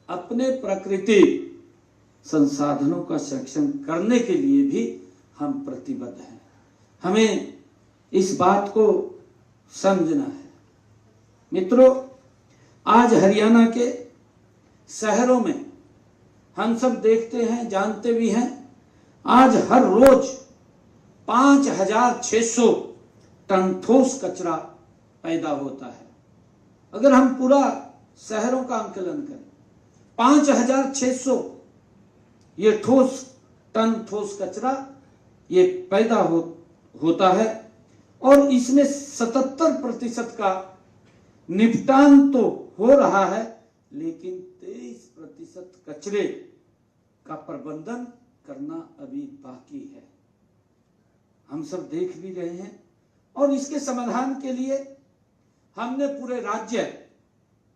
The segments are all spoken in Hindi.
अपने प्राकृतिक संसाधनों का संरक्षण करने के लिए भी हम प्रतिबद्ध हैं। हमें इस बात को समझना है। मित्रों, आज हरियाणा के शहरों में हम सब देखते हैं, जानते भी हैं, आज हर रोज 5,600 टन ठोस कचरा पैदा होता है। अगर हम पूरा शहरों का आंकलन करें, 5,600 ये टन ठोस कचरा ये पैदा होता है और इसमें 77% का निपटान तो हो रहा है, लेकिन 23% कचरे का प्रबंधन करना अभी बाकी है। हम सब देख भी रहे हैं और इसके समाधान के लिए हमने पूरे राज्य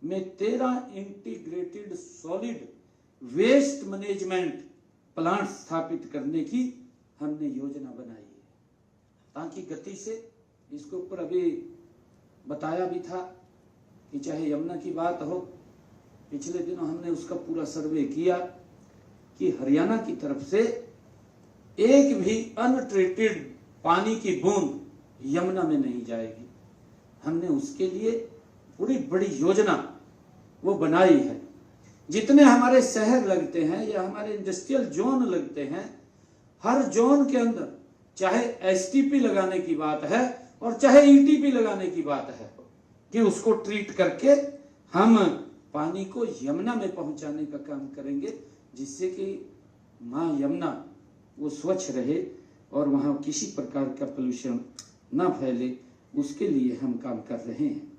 में 13 integrated solid waste management plant स्थापित करने की हमने योजना बनाई है, ताकि गति से इसके ऊपर अभी बताया भी था कि चाहे यमुना की बात हो, पिछले दिनों हमने उसका पूरा सर्वे किया कि हरियाणा की तरफ से एक भी अनट्रीटेड पानी की बूंद यमुना में नहीं जाएगी। हमने उसके लिए पूरी बड़ी योजना वो बनाई है। जितने हमारे शहर लगते हैं या हमारे इंडस्ट्रियल जोन लगते हैं, हर जोन के अंदर चाहे एसटीपी लगाने की बात है और चाहे ईटीपी लगाने की बात है कि उसको ट्रीट करके हम पानी को यमुना में पहुंचाने का काम करेंगे, जिससे कि मां यमुना वो स्वच्छ रहे और वहां किसी प्रकार का पोल्यूशन ना फैले, उसके लिए हम काम कर रहे हैं।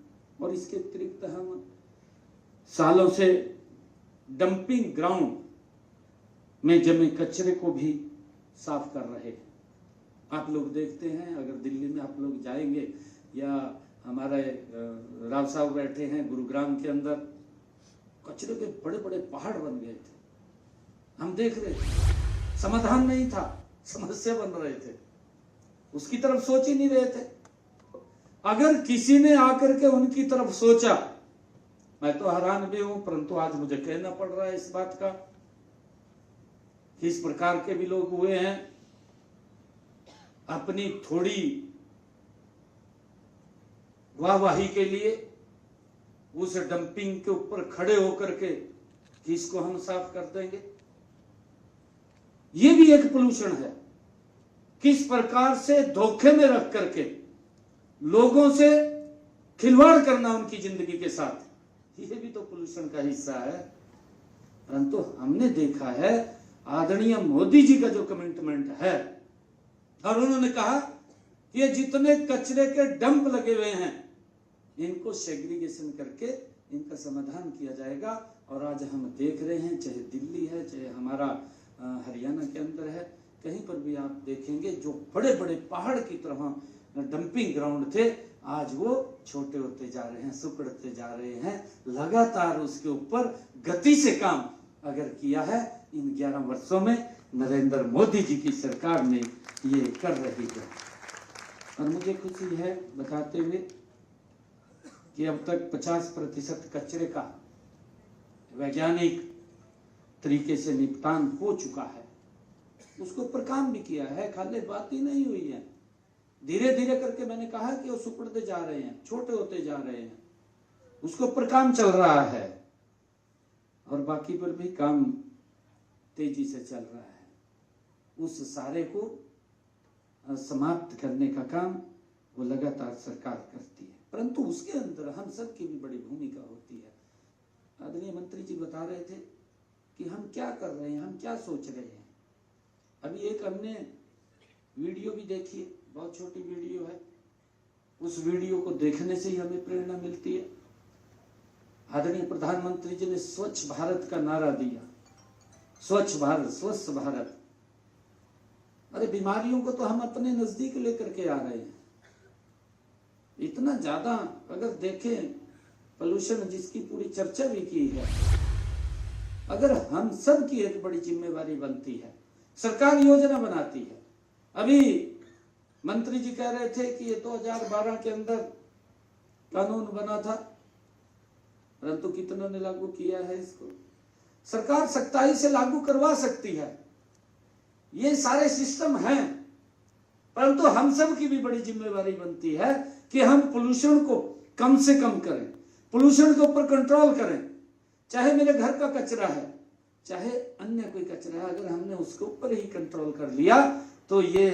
और इसके अतिरिक्त हम सालों से डंपिंग ग्राउंड में जमे कचरे को भी साफ कर रहे हैं। आप लोग देखते हैं, अगर दिल्ली में आप लोग जाएंगे या हमारे राव साहब बैठे हैं गुरुग्राम के अंदर, कचरे के बड़े बड़े पहाड़ बन गए थे। हम देख रहे थे, समाधान नहीं था, समस्या बन रहे थे, उसकी तरफ सोच ही नहीं रहे थे। अगर किसी ने आकर के उनकी तरफ सोचा, मैं तो हैरान भी हूं, परंतु आज मुझे कहना पड़ रहा है इस बात का कि इस प्रकार के भी लोग हुए हैं। अपनी थोड़ी वाहवाही के लिए उस डंपिंग के ऊपर खड़े होकर के कि इसको हम साफ कर देंगे, ये भी एक पोल्यूशन है। किस प्रकार से धोखे में रख करके लोगों से खिलवाड़ करना उनकी जिंदगी के साथ, ये भी तो पोल्यूशन का हिस्सा है। परंतु हमने देखा है आदरणीय मोदी जी का जो कमिटमेंट है, और उन्होंने कहा कि ये जितने कचरे के डंप लगे हुए हैं इनको सेग्रीगेशन करके इनका समाधान किया जाएगा। और आज हम देख रहे हैं, चाहे दिल्ली है, चाहे हमारा हरियाणा के अंदर है, कहीं पर भी आप देखेंगे जो बड़े बड़े पहाड़ की तरह डंपिंग ग्राउंड थे, आज वो छोटे होते जा रहे हैं, सिकुड़ते जा रहे हैं। लगातार उसके ऊपर गति से काम अगर किया है इन 11 वर्षों में नरेंद्र मोदी जी की सरकार ने ये कर रही है। और मुझे खुशी है बताते हुए कि अब तक 50% कचरे का वैज्ञानिक तरीके से निपटान हो चुका है। उसके ऊपर काम भी किया है, खाली बात ही नहीं हुई है। धीरे धीरे करके मैंने कहा कि वो सिकुड़ते जा रहे हैं, छोटे होते जा रहे हैं, उसके ऊपर काम चल रहा है और बाकी पर भी काम तेजी से चल रहा है। उस सारे को समाप्त करने का काम वो लगातार सरकार करती है, परंतु उसके अंदर हम सब की भी बड़ी भूमिका होती है। आदरणीय मंत्री जी बता रहे थे कि हम क्या कर रहे हैं, हम क्या सोच रहे हैं। अभी एक हमने वीडियो भी देखी है, बहुत छोटी वीडियो है, उस वीडियो को देखने से ही हमें प्रेरणा मिलती है। आदरणीय प्रधानमंत्री जी ने स्वच्छ भारत का नारा दिया, स्वच्छ भारत, स्वस्थ भारत। अरे बीमारियों को तो हम अपने नजदीक लेकर के आ रहे हैं। इतना ज्यादा अगर देखें पोल्यूशन, जिसकी पूरी चर्चा भी की है, अगर हम सब की एक बड़ी जिम्मेवारी बनती है, सरकार योजना बनाती है। अभी मंत्री जी कह रहे थे कि ये 2012 के अंदर कानून बना था, परंतु कितनों ने लागू किया है इसको। सरकार सख्ताई से लागू करवा सकती है, ये सारे सिस्टम हैं, परंतु हम सब की भी बड़ी जिम्मेवारी बनती है कि हम पोल्यूशन को कम से कम करें, पोल्यूशन के ऊपर कंट्रोल करें। चाहे मेरे घर का कचरा है, चाहे अन्य कोई कचरा है, अगर हमने उसके ऊपर ही कंट्रोल कर लिया तो ये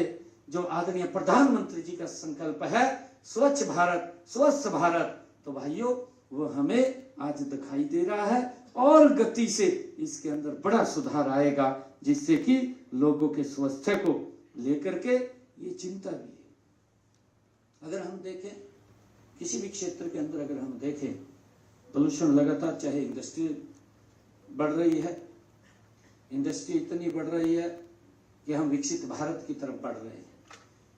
जो आदरणीय प्रधानमंत्री जी का संकल्प है स्वच्छ भारत स्वस्थ भारत, तो भाइयों वो हमें आज दिखाई दे रहा है और गति से इसके अंदर बड़ा सुधार आएगा, जिससे कि लोगों के स्वास्थ्य को लेकर के ये चिंता भी है। अगर हम देखें किसी भी क्षेत्र के अंदर, अगर हम देखें पोल्यूशन लगातार, चाहे इंडस्ट्री बढ़ रही है, इंडस्ट्री इतनी बढ़ रही है कि हम विकसित भारत की तरफ बढ़ रहे हैं,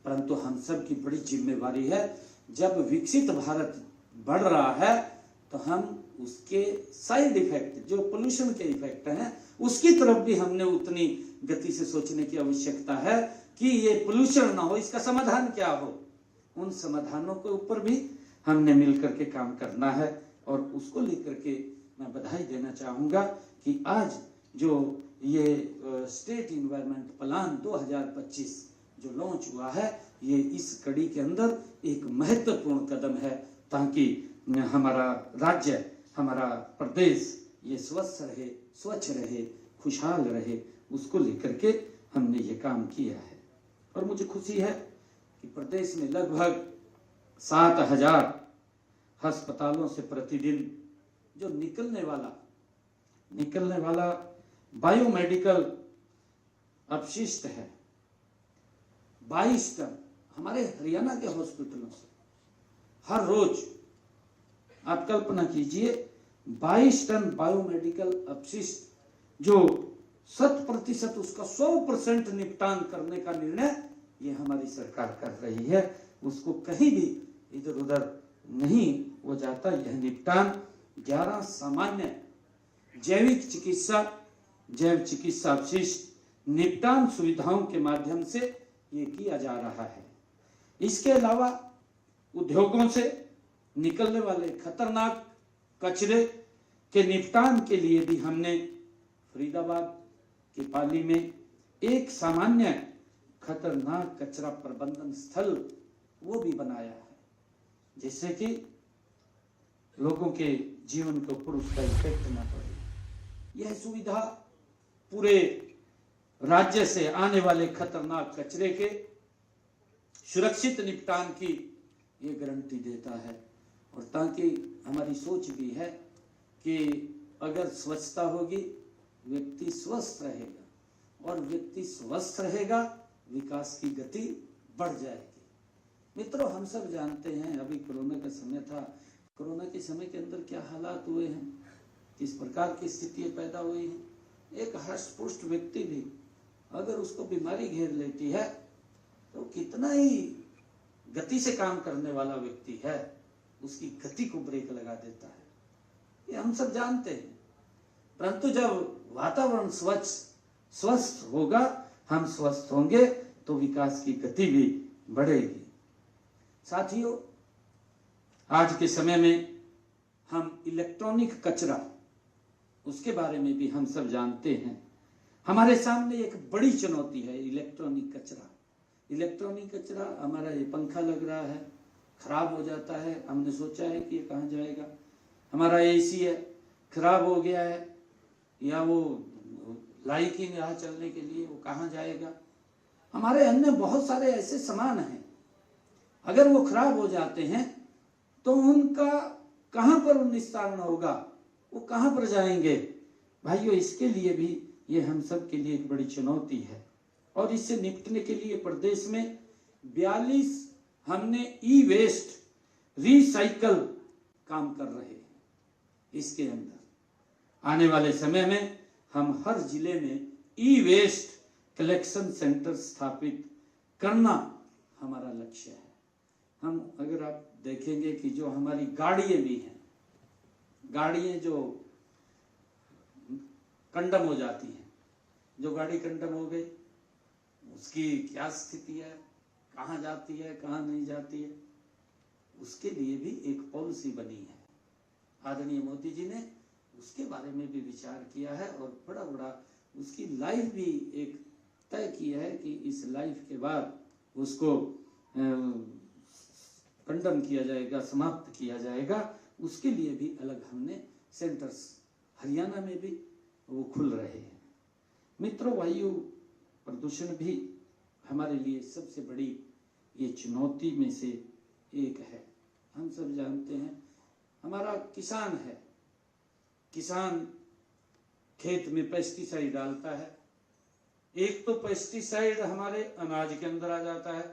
परंतु हम सब की बड़ी जिम्मेवारी है, जब विकसित भारत बढ़ रहा है तो हम उसके साइड इफेक्ट जो पोल्यूशन के इफेक्ट हैं उसकी तरफ भी हमने उतनी गति से सोचने की आवश्यकता है कि ये पोल्यूशन ना हो, इसका समाधान क्या हो। उन समाधानों के ऊपर भी हमने मिलकर के काम करना है और उसको लेकर के मैं बधाई देना चाहूँगा कि आज जो ये स्टेट इन्वायरमेंट प्लान 2025 जो लॉन्च हुआ है, ये इस कड़ी के अंदर एक महत्वपूर्ण कदम है, ताकि हमारा राज्य हमारा प्रदेश ये स्वस्थ रहे, स्वच्छ रहे, खुशहाल रहे, उसको लेकर के हमने ये काम किया है। और मुझे खुशी है कि प्रदेश में लगभग 7,000 अस्पतालों से प्रतिदिन जो निकलने वाला बायोमेडिकल अपशिष्ट है 22 टन हमारे हरियाणा के हॉस्पिटलों से हर रोज, आप कल्पना कीजिए 22 टन बायोमेडिकल अपशिष्ट जो 100% उसका 100% निपटान करने का निर्णय ये हमारी सरकार कर रही है, उसको कहीं भी इधर उधर नहीं हो जाता। यह निपटान 11 सामान्य जैव चिकित्सा अपशिष्ट निपटान सुविधाओं के माध्यम से ये किया जा रहा है। इसके अलावा उद्योगों से निकलने वाले खतरनाक कचरे के निपटान के लिए भी हमने फरीदाबाद के पाली में एक सामान्य खतरनाक कचरा प्रबंधन स्थल वो भी बनाया है, जिससे कि लोगों के जीवन के ऊपर उसका इफेक्ट न पड़े। यह सुविधा पूरे राज्य से आने वाले खतरनाक कचरे के सुरक्षित निपटान की ये गारंटी देता है। और ताकि हमारी सोच भी है कि अगर स्वच्छता होगी व्यक्ति स्वस्थ रहेगा, और व्यक्ति स्वस्थ रहेगा विकास की गति बढ़ जाएगी। मित्रों, हम सब जानते हैं अभी कोरोना का समय था, कोरोना के समय के अंदर क्या हालात हुए हैं, किस प्रकार की स्थितियां पैदा हुई हैं। एक हष्ट-पुष्ट व्यक्ति भी अगर उसको बीमारी घेर लेती है तो कितना ही गति से काम करने वाला व्यक्ति है, उसकी गति को ब्रेक लगा देता है, ये हम सब जानते हैं। परंतु जब वातावरण स्वस्थ होगा, हम स्वस्थ होंगे तो विकास की गति भी बढ़ेगी। साथियों, आज के समय में हम इलेक्ट्रॉनिक कचरा उसके बारे में भी हम सब जानते हैं। हमारे सामने एक बड़ी चुनौती है इलेक्ट्रॉनिक कचरा। इलेक्ट्रॉनिक कचरा, हमारा ये पंखा लग रहा है, खराब हो जाता है, हमने सोचा है कि ये कहाँ जाएगा। हमारा एसी है, खराब हो गया है, या वो लाइक ही यहाँ चलने के लिए, वो कहाँ जाएगा। हमारे अन्य बहुत सारे ऐसे सामान हैं, अगर वो खराब हो जाते हैं तो उनका कहाँ पर निस्तारण होगा, वो कहाँ पर जाएंगे। भाइयों, इसके लिए भी ये हम सब के लिए एक बड़ी चुनौती है, और इससे निपटने के लिए प्रदेश में 42 हमने ई वेस्ट रिसाइकल काम कर रहे हैं। इसके अंदर आने वाले समय में हम हर जिले में ई वेस्ट कलेक्शन सेंटर स्थापित करना हमारा लक्ष्य है। हम अगर आप देखेंगे कि जो हमारी गाड़ियां भी हैं, गाड़ियां जो कंडम हो जाती हैं, जो गाड़ी कंडम हो गई उसकी क्या स्थिति है, कहाँ जाती है, कहाँ नहीं जाती है, उसके लिए भी एक पॉलिसी बनी है। आदरणीय मोदी जी ने उसके बारे में भी विचार किया है और बड़ा बड़ा उसकी लाइफ भी एक तय किया है कि इस लाइफ के बाद उसको खंडन किया जाएगा, समाप्त किया जाएगा। उसके लिए भी अलग हमने सेंटर्स हरियाणा में भी वो खुल रहे हैं। मित्रों, वायु प्रदूषण भी हमारे लिए सबसे बड़ी ये चुनौती में से एक है। हम सब जानते हैं, हमारा किसान है, किसान खेत में पेस्टिसाइड डालता है। एक तो पेस्टिसाइड हमारे अनाज के अंदर आ जाता है,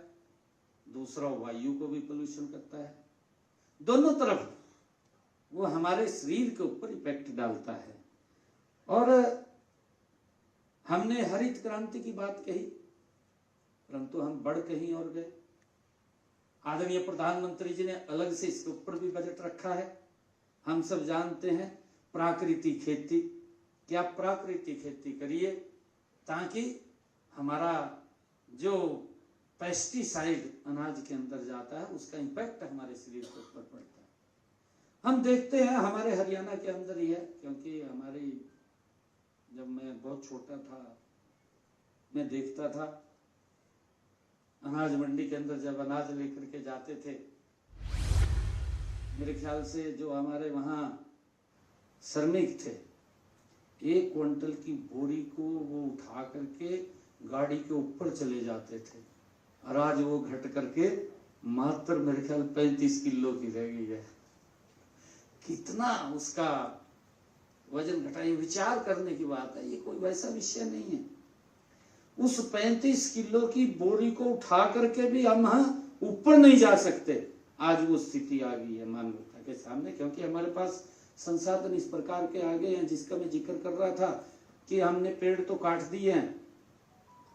दूसरा वायु को भी पोल्यूशन करता है। दोनों तरफ वो हमारे शरीर के ऊपर इफेक्ट डालता है। और हमने हरित क्रांति की बात कही, परंतु हम बढ़ कहीं और गए। आदरणीय प्रधानमंत्री जी ने अलग से इसके ऊपर भी बजट रखा है। हम सब जानते हैं प्राकृतिक खेती, क्या प्राकृतिक खेती करिए ताकि हमारा जो पेस्टिसाइड अनाज के अंदर जाता है उसका इम्पैक्ट हमारे शरीर के ऊपर पड़ता है। हम देखते हैं हमारे हरियाणा के अंदर ही है, क्योंकि हमारी जब मैं बहुत छोटा था मैं देखता था अनाज मंडी के अंदर जब अनाज लेकर के जाते थे, मेरे ख्याल से जो हमारे वहाँ श्रमिक थे, 1 क्विंटल की बोरी को वो उठा करके गाड़ी के ऊपर चले जाते थे और आज वो घट करके मात्र मेरे ख्याल 35 किलो की रह गई है। कितना उसका वजन घटाई, विचार करने की बात है। ये कोई वैसा विषय नहीं है। उस 35 किलो की बोरी को उठा करके भी हम ऊपर नहीं जा सकते। आज वो स्थिति आ गई है मानवता के सामने, क्योंकि हमारे पास संसाधन इस प्रकार के आ गए हैं, जिसका मैं जिक्र कर रहा था कि हमने पेड़ तो काट दिए हैं,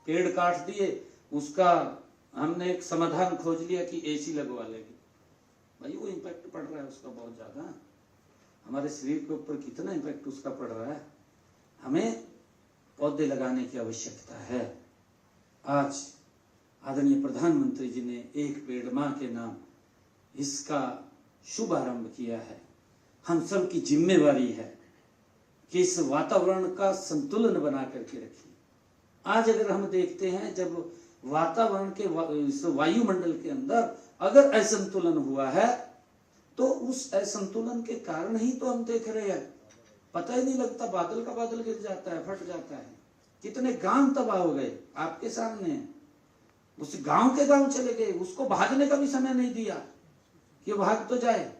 पेड़ काट दिए, उसका हमने एक समाधान खोज लिया कि एसी लगवा लेंगे। भाई वो इम्पैक्ट पड़ रहा है उसका बहुत ज्यादा, हमारे शरीर के ऊपर कितना इम्पैक्ट उसका पड़ रहा है। हमें पौधे लगाने की आवश्यकता है। आज आदरणीय प्रधानमंत्री जी ने एक पेड़ मां के नाम इसका शुभारंभ किया है। हम सब की जिम्मेवारी है कि इस वातावरण का संतुलन बना करके रखें। आज अगर हम देखते हैं, जब वातावरण के इस वायुमंडल के अंदर अगर असंतुलन हुआ है तो उस असंतुलन के कारण ही तो हम देख रहे हैं, पता ही नहीं लगता, बादल का बादल गिर जाता है, फट जाता है। कितने गांव तबाह हो गए आपके सामने, उस गांव के गांव चले गए, उसको भागने का भी समय नहीं दिया कि भाग तो जाए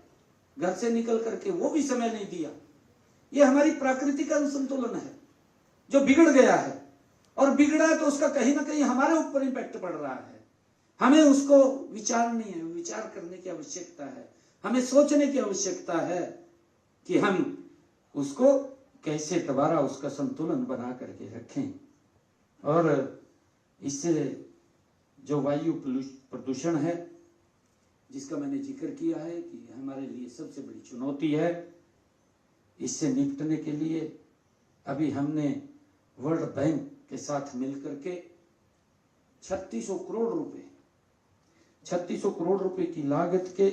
घर से निकल करके, वो भी समय नहीं दिया। ये हमारी प्राकृतिक असंतुलन है जो बिगड़ गया है, और बिगड़ा है तो उसका कहीं ना कहीं हमारे ऊपर इम्पैक्ट पड़ रहा है। हमें उसको विचार करने की आवश्यकता है, हमें सोचने की आवश्यकता है कि हम उसको कैसे दोबारा उसका संतुलन बना करके रखें। और इससे जो वायु प्रदूषण है, जिसका मैंने जिक्र किया है कि हमारे लिए सबसे बड़ी चुनौती है, इससे निपटने के लिए अभी हमने वर्ल्ड बैंक के साथ मिलकर के 3600 करोड़ रुपए की लागत के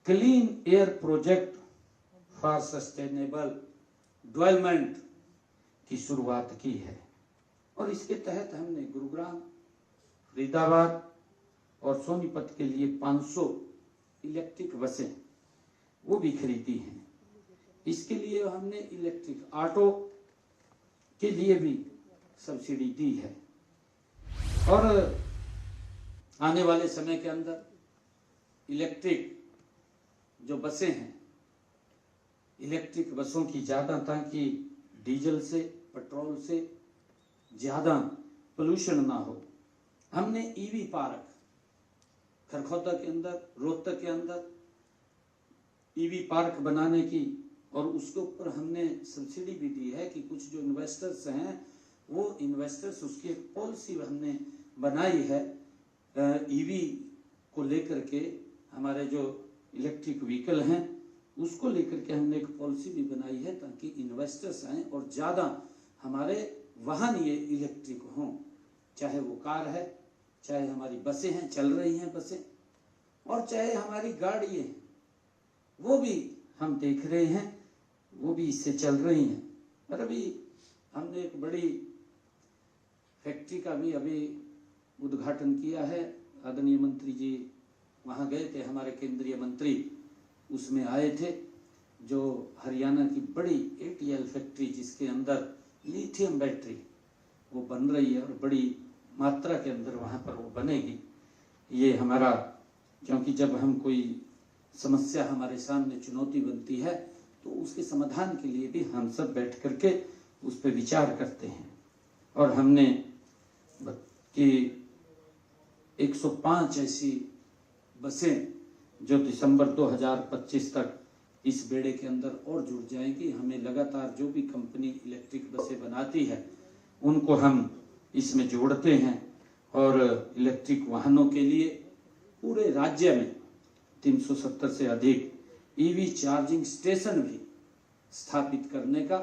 clean air project for sustainable development की शुरुआत की है। और इसके तहत हमने गुरुग्राम, फरीदाबाद और सोनीपत के लिए 500 इलेक्ट्रिक बसें वो भी खरीदी हैं। इसके लिए हमने इलेक्ट्रिक ऑटो के लिए भी सब्सिडी दी है। और आने वाले समय के अंदर इलेक्ट्रिक जो बसें हैं, इलेक्ट्रिक बसों की ज़्यादा, ताकि डीजल से, पेट्रोल से ज़्यादा पोल्यूशन ना हो, हमने ईवी पार्क खरखौदा के अंदर, रोहतक के अंदर ईवी पार्क बनाने की, और उसके ऊपर हमने सब्सिडी भी दी है कि कुछ जो इन्वेस्टर्स हैं वो इन्वेस्टर्स, उसकी एक पॉलिसी हमने बनाई है ईवी को लेकर के। हमारे जो इलेक्ट्रिक व्हीकल हैं उसको लेकर के हमने एक पॉलिसी भी बनाई है ताकि इन्वेस्टर्स आएँ और ज़्यादा हमारे वाहन ये इलेक्ट्रिक हों, चाहे वो कार है, चाहे हमारी बसें हैं, चल रही हैं बसें, और चाहे हमारी गाड़ी है, वो भी हम देख रहे हैं वो भी इससे चल रही हैं। और अभी हमने एक बड़ी फैक्ट्री का भी अभी उद्घाटन किया है। आदरणीय मंत्री जी वहाँ गए थे, हमारे केंद्रीय मंत्री उसमें आए थे, जो हरियाणा की बड़ी ATL फैक्ट्री जिसके अंदर लिथियम बैटरी वो बन रही है और बड़ी मात्रा के अंदर वहाँ पर वो बनेगी। ये हमारा, क्योंकि जब हम कोई समस्या हमारे सामने चुनौती बनती है तो उसके समाधान के लिए भी हम सब बैठ करके उस पर विचार करते हैं। और हमने कि 105 ऐसी बसें जो दिसंबर 2025 तक इस बेड़े के अंदर और जुड़ जाएंगी। हमें लगातार जो भी कंपनी इलेक्ट्रिक बसें बनाती है उनको हम इसमें जोड़ते हैं और इलेक्ट्रिक वाहनों के लिए पूरे राज्य में 370 से अधिक EV चार्जिंग स्टेशन भी स्थापित करने का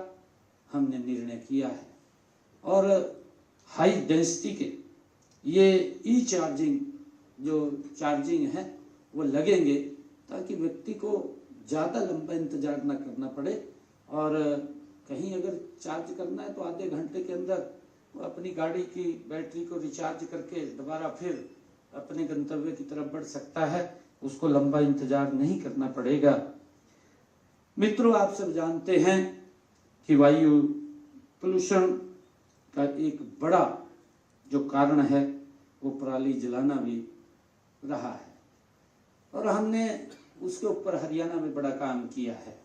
हमने निर्णय किया है। और हाई डेंसिटी के ये चार्जिंग जो चार्जिंग है वो लगेंगे ताकि व्यक्ति को ज़्यादा लंबा इंतजार ना करना पड़े और कहीं अगर चार्ज करना है तो आधे घंटे के अंदर वो अपनी गाड़ी की बैटरी को रिचार्ज करके दोबारा फिर अपने गंतव्य की तरफ बढ़ सकता है, उसको लंबा इंतजार नहीं करना पड़ेगा। मित्रों, आप सब जानते हैं कि वायु पोल्यूशन का एक बड़ा जो कारण है वो पराली जलाना भी रहा है और हमने उसके ऊपर हरियाणा में बड़ा काम किया है।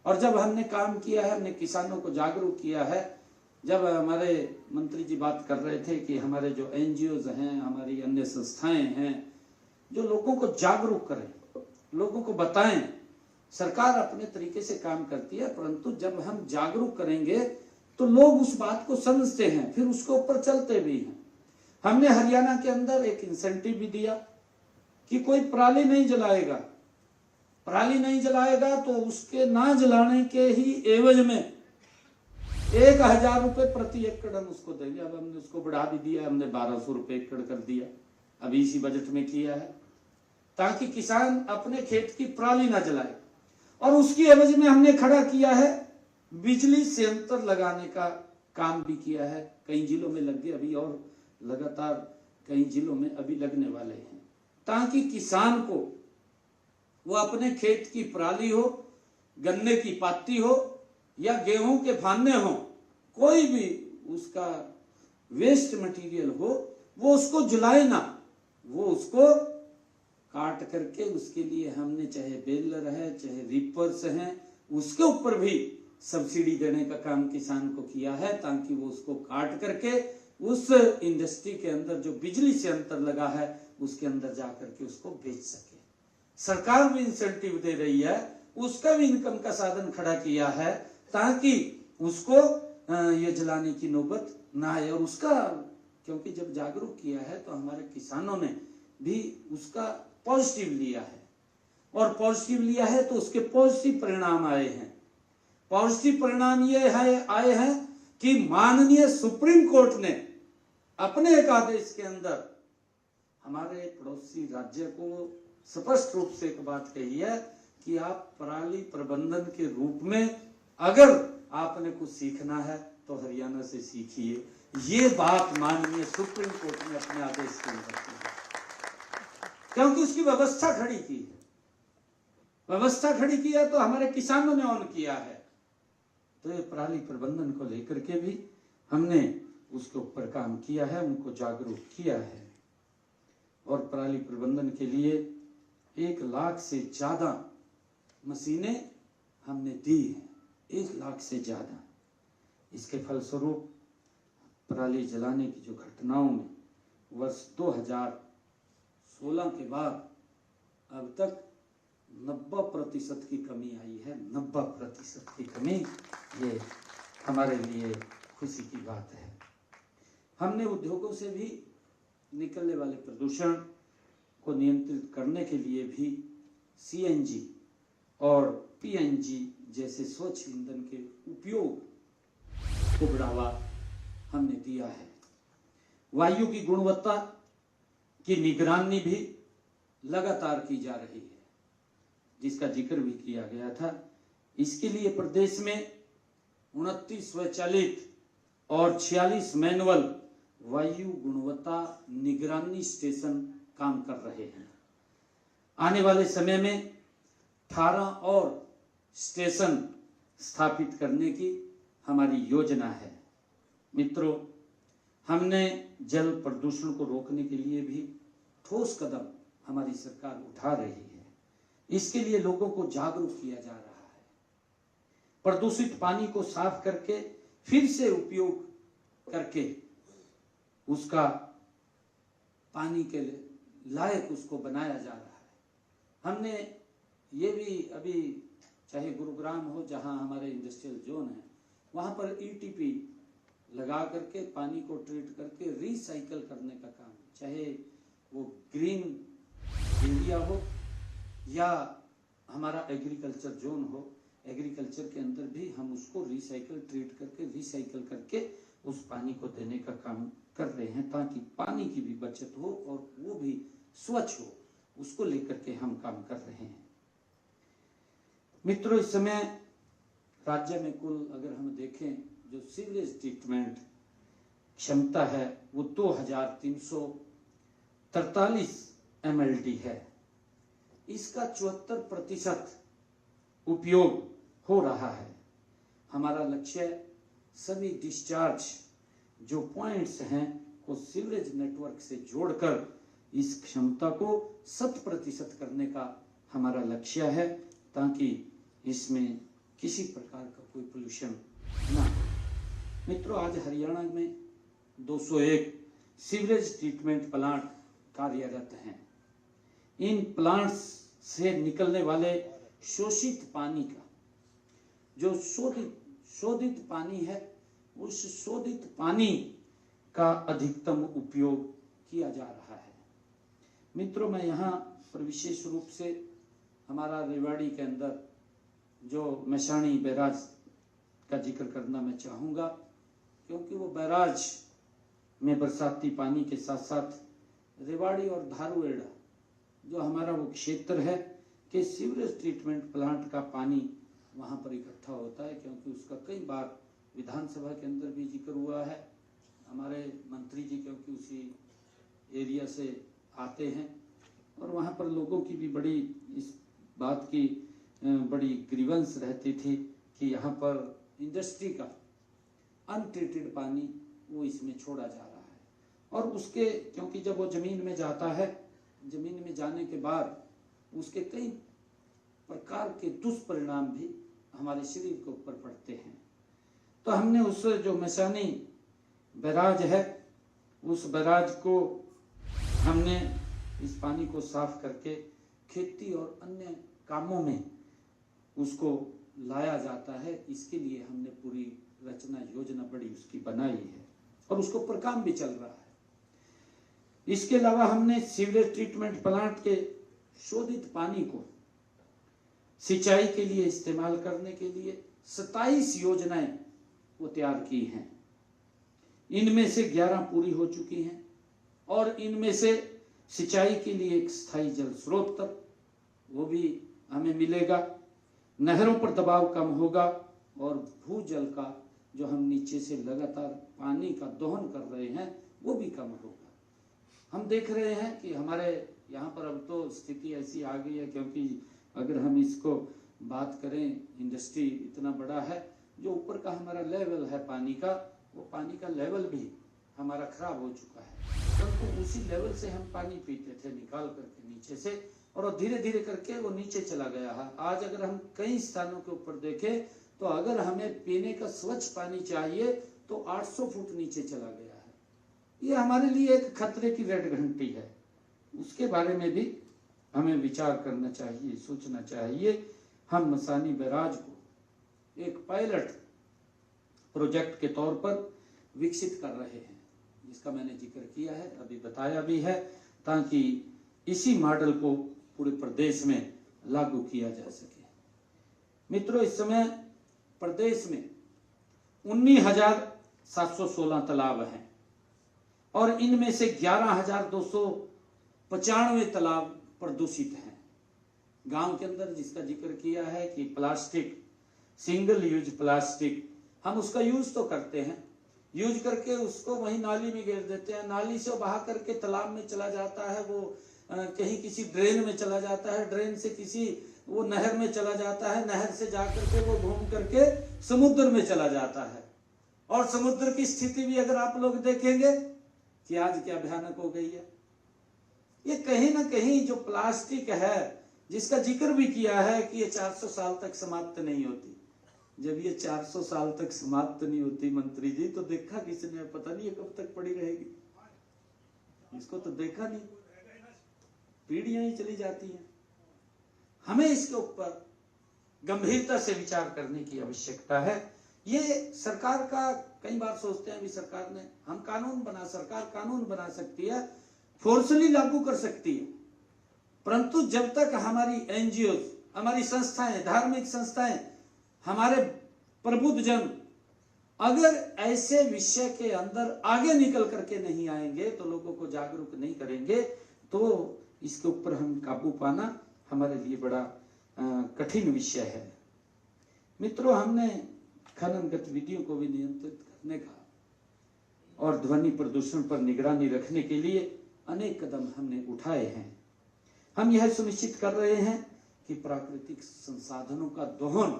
और जब हमने काम किया है, हमने किसानों को जागरूक किया है। जब हमारे मंत्री जी बात कर रहे थे कि हमारे जो NGOs हैं, हमारी अन्य संस्थाएं हैं, जो लोगों को जागरूक करें, लोगों को बताएं। सरकार अपने तरीके से काम करती है, परंतु जब हम जागरूक करेंगे तो लोग उस बात को समझते हैं, फिर उसके ऊपर चलते भी हैं। हमने हरियाणा के अंदर एक इंसेंटिव भी दिया कि कोई पराली नहीं जलाएगा, पराली नहीं जलाएगा तो उसके ना जलाने के ही एवज में 1000 रुपए प्रति एकड़ हम उसको देंगे। अब हमने उसको बढ़ा भी दिया, हमने 1200 रुपए एकड़ कर दिया, अभी इसी बजट में किया है, ताकि किसान अपने खेत की पराली ना जलाए। और उसकी एवज में हमने खड़ा किया है बिजली संयंत्र लगाने का काम भी किया है। कई जिलों में लग गए अभी और लगातार कई जिलों में अभी लगने वाले हैं, ताकि किसान को वो अपने खेत की पराली हो, गन्ने की पाती हो या गेहूं के फाने हो, कोई भी उसका वेस्ट मटेरियल हो, वो उसको जलाए ना, वो उसको काट करके उसके लिए हमने चाहे बेलर है चाहे रीपर्स हैं, उसके ऊपर भी सब्सिडी देने का काम किसान को किया है, ताकि वो उसको काट करके उस इंडस्ट्री के अंदर जो बिजली से अंतर लगा है उसके अंदर जाकर के उसको बेच सके। सरकार भी इंसेंटिव दे रही है, उसका भी इनकम का साधन खड़ा किया है, ताकि उसको ये जलाने की नौबत ना आए। और उसका क्योंकि जब जागरूक किया है तो हमारे किसानों ने भी उसका पॉजिटिव लिया है, और पॉजिटिव लिया है तो उसके पॉजिटिव परिणाम आए हैं। पॉजिटिव परिणाम ये है आए हैं कि माननीय सुप्रीम कोर्ट ने अपने एक आदेश के अंदर हमारे पड़ोसी राज्य को स्पष्ट रूप से एक बात कही है कि आप पराली प्रबंधन के रूप में अगर आपने कुछ सीखना है तो हरियाणा से सीखिए। ये बात माननीय सुप्रीम कोर्ट ने अपने आदेश के अंदर की है, क्योंकि उसकी व्यवस्था खड़ी की है। व्यवस्था खड़ी की है तो हमारे किसानों ने ऑन किया है। तो ये पराली प्रबंधन को लेकर के भी हमने उसके ऊपर काम किया है, उनको जागरूक किया है। और पराली प्रबंधन के लिए 1 लाख से ज्यादा मशीनें हमने दी हैं, 1 लाख से ज्यादा। इसके फलस्वरूप पराली जलाने की जो घटनाओं में वर्ष 2016 के बाद अब तक 90% की कमी आई है। 90% की कमी, ये हमारे लिए खुशी की बात है। हमने उद्योगों से भी निकलने वाले प्रदूषण को नियंत्रित करने के लिए भी CNG और PNG जैसे स्वच्छ ईंधन के उपयोग को बढ़ावा हमने दिया है। वायु की गुणवत्ता की निगरानी भी लगातार की जा रही है, जिसका जिक्र भी किया गया था इसके लिए प्रदेश में 29 स्वचालित और 46 मैनुअल वायु गुणवत्ता निगरानी स्टेशन काम कर रहे हैं। आने वाले समय में 18 और स्टेशन स्थापित करने की हमारी योजना है। मित्रों, हमने जल प्रदूषण को रोकने के लिए भी ठोस कदम हमारी सरकार उठा रही है। इसके लिए लोगों को जागरूक किया जा रहा है। प्रदूषित पानी को साफ करके फिर से उपयोग करके उसका पानी के लायक उसको बनाया जा रहा है। हमने ये भी अभी चाहे गुरुग्राम हो, जहाँ हमारे इंडस्ट्रियल जोन है, वहाँ पर ईटीपी लगा करके पानी को ट्रीट करके रिसाइकल करने का काम, चाहे वो ग्रीन एरिया हो या हमारा एग्रीकल्चर जोन हो, एग्रीकल्चर के अंदर भी हम उसको रिसाइकल ट्रीट करके रिसाइकल करके उस पानी को देने का काम कर रहे हैं, ताकि पानी की भी बचत हो और वो भी स्वच्छ हो। उसको लेकर के हम काम कर रहे हैं। मित्रों, इस समय राज्य में कुल अगर हम देखें जो सीवरेज ट्रीटमेंट क्षमता है वो 2343 MLD है। इसका 74% उपयोग हो रहा है। हमारा लक्ष्य सभी डिस्चार्ज जो पॉइंट्स हैं को सीवरेज नेटवर्क से जोड़कर इस क्षमता को 100% करने का हमारा लक्ष्य है, ताकि इसमें किसी प्रकार का कोई पोल्यूशन ना हो। मित्रों, आज हरियाणा में 201 सीवरेज ट्रीटमेंट प्लांट कार्यरत हैं। इन प्लांट्स से निकलने वाले शोषित पानी का जो शोधित पानी है, उस शोधित पानी का अधिकतम उपयोग किया जा रहा है। मित्रों, मैं यहाँ पर विशेष रूप से हमारा रेवाड़ी के अंदर जो मैसाणी बैराज का जिक्र करना मैं चाहूँगा, क्योंकि वो बैराज में बरसाती पानी के साथ साथ रेवाड़ी और धारूएड़ा जो हमारा वो क्षेत्र है कि सीवरेज ट्रीटमेंट प्लांट का पानी वहाँ पर इकट्ठा होता है, क्योंकि उसका कई बार विधानसभा के अंदर भी जिक्र हुआ है। हमारे मंत्री जी क्योंकि उसी एरिया से आते हैं और वहाँ पर लोगों की भी बड़ी इस बात की बड़ी ग्रीवेंस रहती थी कि यहाँ पर इंडस्ट्री का अनट्रीटेड पानी वो इसमें छोड़ा जा रहा है, और उसके क्योंकि जब वो ज़मीन में जाता है, ज़मीन में जाने के बाद उसके कई प्रकार के दुष्परिणाम भी हमारे शरीर के ऊपर पड़ते हैं। तो हमने उस जो मैसानी बैराज है, उस बैराज को हमने इस पानी को साफ करके खेती और अन्य कामों में उसको लाया जाता है। इसके लिए हमने पूरी रचना योजना बड़ी उसकी बनाई है और उसको पर काम भी चल रहा है। इसके अलावा हमने सीवरेज ट्रीटमेंट प्लांट के शोधित पानी को सिंचाई के लिए इस्तेमाल करने के लिए 27 योजनाएं वो तैयार की हैं। इनमें से 11 पूरी हो चुकी हैं और इनमें से सिंचाई के लिए एक स्थायी जल स्रोत तक वो भी हमें मिलेगा। नहरों पर दबाव कम होगा और भूजल का जो हम नीचे से लगातार पानी का दोहन कर रहे हैं वो भी कम होगा। हम देख रहे हैं कि हमारे यहाँ पर अब तो स्थिति ऐसी आ गई है, क्योंकि अगर हम इसको बात करें, इंडस्ट्री इतना बड़ा है, जो ऊपर का हमारा लेवल है पानी का, वो पानी का लेवल भी हमारा खराब हो चुका है। तो उसी लेवल से हम पानी पीते थे निकाल करके नीचे से, और धीरे धीरे करके वो नीचे चला गया है। आज अगर हम कई स्थानों के ऊपर देखें तो अगर हमें पीने का स्वच्छ पानी चाहिए तो 800 फुट नीचे चला गया है। ये हमारे लिए एक खतरे की रेड घंटी है। उसके बारे में भी हमें विचार करना चाहिए, सोचना चाहिए। हम मैसानी बैराज को एक पायलट प्रोजेक्ट के तौर पर विकसित कर रहे हैं, जिसका मैंने जिक्र किया है, अभी बताया भी है, ताकि इसी मॉडल को पूरे प्रदेश में लागू किया जा सके। मित्रों, इस समय प्रदेश में 19,716 तालाब हैं और इनमें से 11,295 तालाब प्रदूषित हैं। गांव के अंदर जिसका जिक्र किया है कि प्लास्टिक सिंगल यूज प्लास्टिक, हम उसका यूज तो करते हैं, यूज करके उसको वहीं नाली में गिर देते हैं, नाली से बहा करके तालाब में चला जाता है, वो कहीं किसी ड्रेन में चला जाता है, ड्रेन से किसी वो नहर में चला जाता है, नहर से जाकर के वो घूम करके समुद्र में चला जाता है। और समुद्र की स्थिति भी अगर आप लोग देखेंगे कि आज क्या भयानक हो गई है। ये कहीं ना कहीं जो प्लास्टिक है, जिसका जिक्र भी किया है कि ये 400 साल तक समाप्त नहीं होती। जब ये 400 साल तक समाप्त नहीं होती मंत्री जी, तो देखा किसने? पता नहीं ये कब तक पड़ी रहेगी, इसको तो देखा नहीं, पीढ़ियां ही चली जाती हैं। हमें इसके ऊपर गंभीरता से विचार करने की आवश्यकता है। ये सरकार का, कई बार सोचते हैं भी सरकार ने, हम सरकार कानून बना सकती है, फोर्सली लागू कर सकती है, परंतु जब तक हमारी एनजीओ, हमारी संस्थाएं, धार्मिक संस्थाएं, हमारे प्रबुद्ध जन अगर ऐसे विषय के अंदर आगे निकल करके नहीं आएंगे, तो लोगों को जागरूक नहीं करेंगे, तो इसके ऊपर हम काबू पाना हमारे लिए बड़ा कठिन विषय है। मित्रों, हमने खनन गतिविधियों को भी नियंत्रित करने का और ध्वनि प्रदूषण पर निगरानी रखने के लिए अनेक कदम हमने उठाए हैं। हम यह सुनिश्चित कर रहे हैं कि प्राकृतिक संसाधनों का दोहन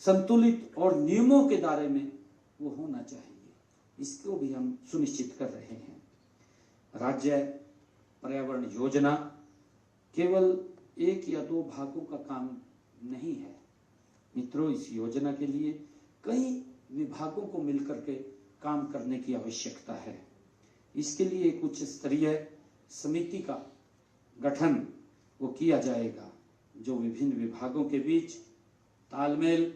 संतुलित और नियमों के दायरे में वो होना चाहिए, इसको भी हम सुनिश्चित कर रहे हैं। राज्य पर्यावरण योजना केवल 1 या 2 भागों का काम नहीं है। मित्रों, इस योजना के लिए कई विभागों को मिलकर के काम करने की आवश्यकता है। इसके लिए एक उच्च स्तरीय समिति का गठन वो किया जाएगा, जो विभिन्न विभागों के बीच तालमेल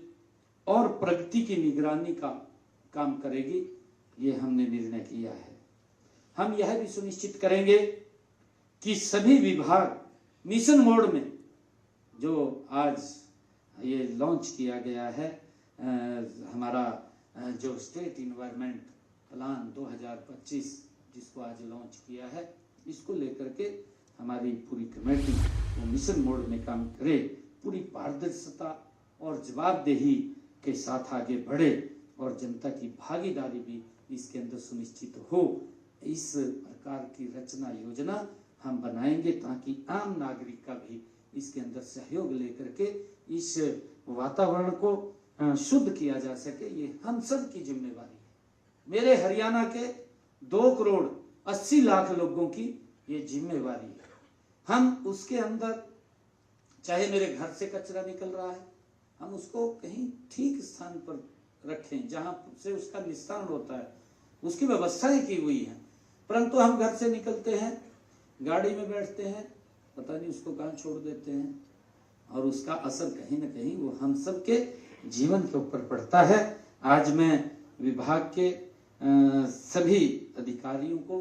और प्रगति की निगरानी का काम करेगी। ये हमने निर्णय किया है। हम यह भी सुनिश्चित करेंगे कि सभी विभाग मिशन मोड में, जो आज ये लॉन्च किया गया है, हमारा जो स्टेट इन्वायरमेंट प्लान 2025 जिसको आज लॉन्च किया है, इसको लेकर के हमारी पूरी कमेटी वो मिशन मोड में काम करे, पूरी पारदर्शिता और जवाबदेही के साथ आगे बढ़े और जनता की भागीदारी भी इसके अंदर सुनिश्चित हो। इस प्रकार की रचना योजना हम बनाएंगे ताकि आम नागरिक का भी इसके अंदर सहयोग लेकर के इस वातावरण को शुद्ध किया जा सके। ये हम सब की जिम्मेवारी है। मेरे हरियाणा के 2,80,00,000 लोगों की ये जिम्मेवारी है। हम उसके अंदर, चाहे मेरे घर से कचरा निकल रहा है, हम उसको कहीं ठीक स्थान पर रखें जहां से उसका निस्तारण होता है, उसकी व्यवस्थाएं की हुई हैं। परंतु हम घर से निकलते हैं, गाड़ी में बैठते हैं, पता नहीं उसको कहाँ छोड़ देते हैं, और उसका असर कहीं ना कहीं वो हम सब के जीवन के ऊपर पड़ता है। आज मैं विभाग के सभी अधिकारियों को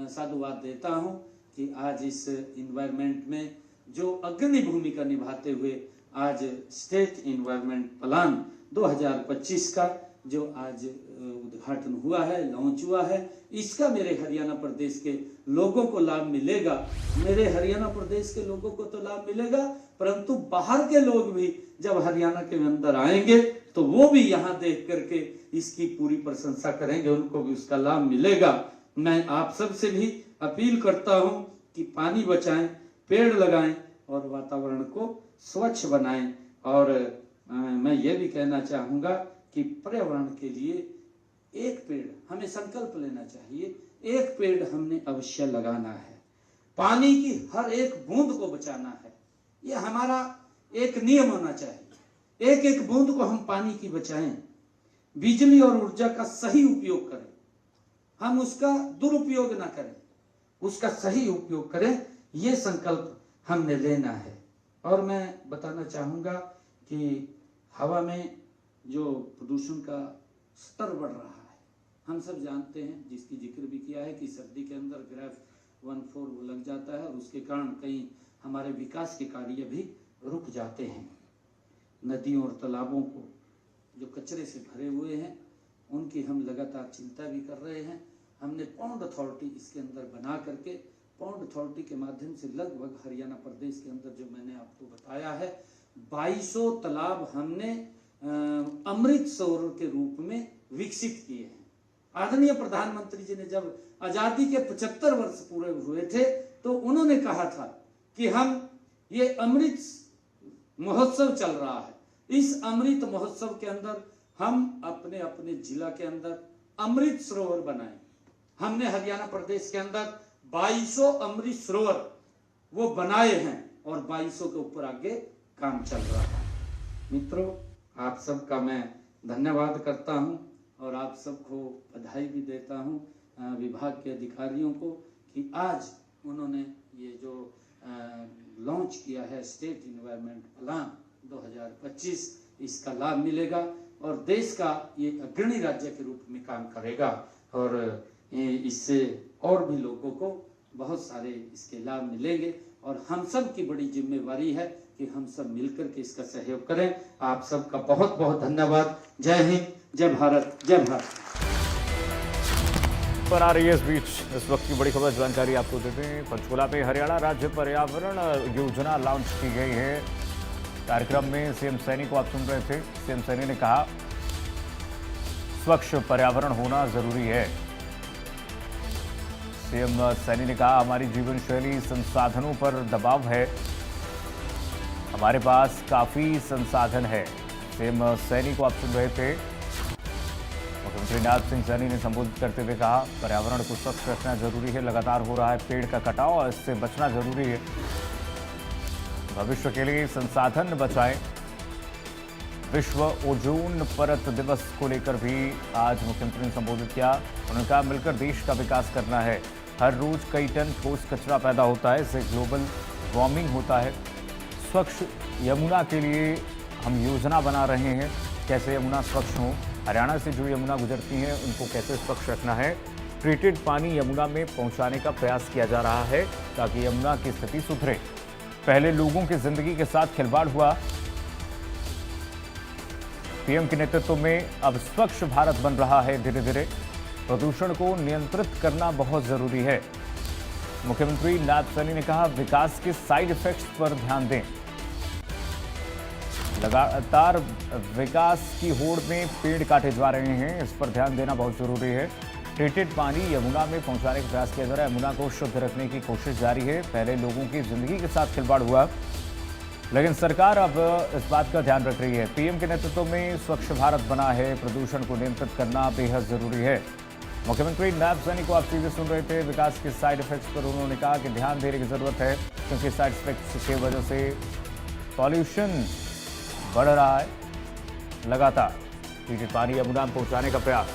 साधुवाद देता हूं कि आज इस इन्वायरमेंट में जो अग्रणी भूमिका निभाते हुए आज स्टेट इन्वायरमेंट प्लान 2025 का जो आज उद्घाटन हुआ है, लॉन्च हुआ है, इसका मेरे हरियाणा प्रदेश के लोगों को लाभ मिलेगा। मेरे हरियाणा प्रदेश के लोगों को तो लाभ मिलेगा, परंतु बाहर के लोग भी जब हरियाणा के अंदर आएंगे तो वो भी यहाँ देख करके इसकी पूरी प्रशंसा करेंगे, उनको भी उसका लाभ मिलेगा। मैं आप सब से भी अपील करता हूँ कि पानी बचाएं, पेड़ लगाएं और वातावरण को स्वच्छ बनाएं। और मैं ये भी कहना चाहूँगा कि पर्यावरण के लिए एक पेड़ हमें संकल्प लेना चाहिए, एक पेड़ हमने अवश्य लगाना है। पानी की हर एक बूंद को बचाना है, ये हमारा एक नियम होना चाहिए। एक एक बूंद को हम पानी की बचाएं, बिजली और ऊर्जा का सही उपयोग करें, हम उसका दुरुपयोग ना करें, उसका सही उपयोग करें, ये संकल्प हमने लेना है। और मैं बताना चाहूँगा कि हवा में जो प्रदूषण का स्तर बढ़ रहा है, हम सब जानते हैं, जिसकी जिक्र भी किया है कि सर्दी के अंदर ग्रेफ 1.4 वो लग जाता है और उसके कारण कई हमारे विकास के कार्य भी रुक जाते हैं। नदियों और तालाबों को जो कचरे से भरे हुए हैं, उनकी हम लगातार चिंता भी कर रहे हैं। हमने पौंड अथॉरिटी इसके अंदर बना करके, पौंड अथॉरिटी के माध्यम से लगभग हरियाणा प्रदेश के अंदर जो मैंने आपको बताया है 2200 तालाब हमने अमृत सरोवर के रूप में विकसित किए हैं। आदरणीय प्रधानमंत्री जी ने जब आजादी के 75 वर्ष पूरे हुए थे तो उन्होंने कहा था कि हम ये अमृत महोत्सव चल रहा है, इस अमृत महोत्सव के अंदर हम अपने अपने जिला के अंदर अमृत सरोवर बनाए। हमने हरियाणा प्रदेश के अंदर 2200 अमृत सरोवर वो बनाए हैं और 2200 के ऊपर आगे काम चल रहा है। मित्रों, आप सबका मैं धन्यवाद करता हूं और आप सबको बधाई भी देता हूं विभाग के अधिकारियों को कि आज उन्होंने ये जो लॉन्च किया है स्टेट इन्वायरमेंट प्लान 2025, इसका लाभ मिलेगा और देश का ये अग्रणी राज्य के रूप में काम करेगा और इससे और भी लोगों को बहुत सारे इसके लाभ मिलेंगे और हम सब की बड़ी जिम्मेवारी है कि हम सब मिलकर के इसका सहयोग करें। आप सबका बहुत बहुत धन्यवाद। जय हिंद, जय भारत, जय भारत। पर आ रही है इस बीच इस वक्त की बड़ी खबर जानकारी आपको देते हैं। पंचकुला में हरियाणा राज्य पर्यावरण योजना लॉन्च की गई है। कार्यक्रम में सीएम सैनी को आप सुन रहे थे। सीएम सैनी ने कहा स्वच्छ पर्यावरण होना जरूरी है। सीएम सैनी ने कहा हमारी जीवन शैली संसाधनों पर दबाव है, हमारे पास काफी संसाधन है। सीएम सैनी को आप सुन रहे थे। मुख्यमंत्री नाथ सिंह सैनी ने संबोधित करते हुए कहा पर्यावरण को स्वच्छ रखना जरूरी है, लगातार हो रहा है पेड़ का कटाव और इससे बचना जरूरी है। भविष्य के लिए संसाधन बचाएं। विश्व ओजोन परत दिवस को लेकर भी आज मुख्यमंत्री ने संबोधित किया। उन्होंने कहा मिलकर देश का विकास करना है। हर रोज कई टन ठोस कचरा पैदा होता है, इससे ग्लोबल वार्मिंग होता है। स्वच्छ यमुना के लिए हम योजना बना रहे हैं, कैसे यमुना स्वच्छ हो। हरियाणा से जो यमुना गुजरती हैं उनको कैसे स्वच्छ रखना है। ट्रीटेड पानी यमुना में पहुंचाने का प्रयास किया जा रहा है ताकि यमुना की स्थिति सुधरे। पहले लोगों की जिंदगी के साथ खिलवाड़ हुआ। पीएम के नेतृत्व में अब स्वच्छ भारत बन रहा है धीरे धीरे। प्रदूषण को नियंत्रित करना बहुत जरूरी है। मुख्यमंत्री नाथ सैनी ने कहा विकास के साइड इफेक्ट्स पर ध्यान दें। लगातार विकास की होड़ में पेड़ काटे जा रहे हैं, इस पर ध्यान देना बहुत जरूरी है। ट्रीटेड पानी यमुना में पहुंचाने का प्रयास किया जा रहा है। यमुना को शुद्ध रखने की कोशिश जारी है। पहले लोगों की जिंदगी के साथ खिलवाड़ हुआ, लेकिन सरकार अब इस बात का ध्यान रख रही है। पीएम के नेतृत्व में स्वच्छ भारत बना है। प्रदूषण को नियंत्रित करना बेहद जरूरी है। मुख्यमंत्री नाथ सैनी को आप सीधे सुन रहे थे। विकास के साइड इफेक्ट्स पर उन्होंने कहा कि ध्यान देने की जरूरत है क्योंकि साइड इफेक्ट्स की वजह से पॉल्यूशन बढ़ रहा है। लगातार ट्रीटेड पानी यमुना में पहुंचाने का प्रयास।